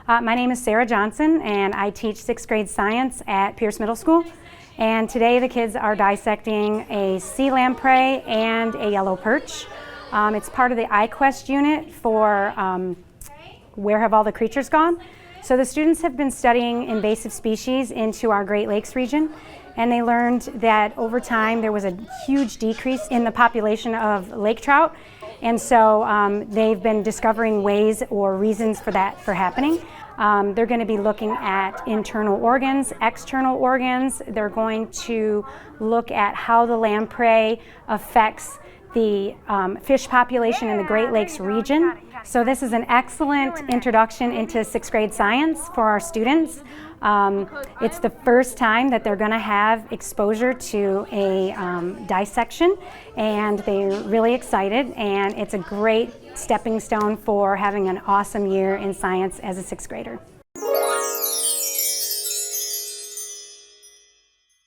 My name is Sarah Johnson, and I teach 6th grade science at Pierce Middle School. And today the kids are dissecting a sea lamprey and a yellow perch. It's part of the IQWST unit for Where Have All the Creatures Gone? So the students have been studying invasive species into our Great Lakes region, and they learned that over time there was a huge decrease in the population of lake trout. And so they've been discovering ways or reasons for that happening. They're going to be looking at internal organs, external organs. They're going to look at how the lamprey affects the fish population in the Great Lakes region. So this is an excellent introduction into 6th grade science for our students. It's the first time that they're going to have exposure to a dissection, and they're really excited, and it's a great stepping stone for having an awesome year in science as a 6th grader.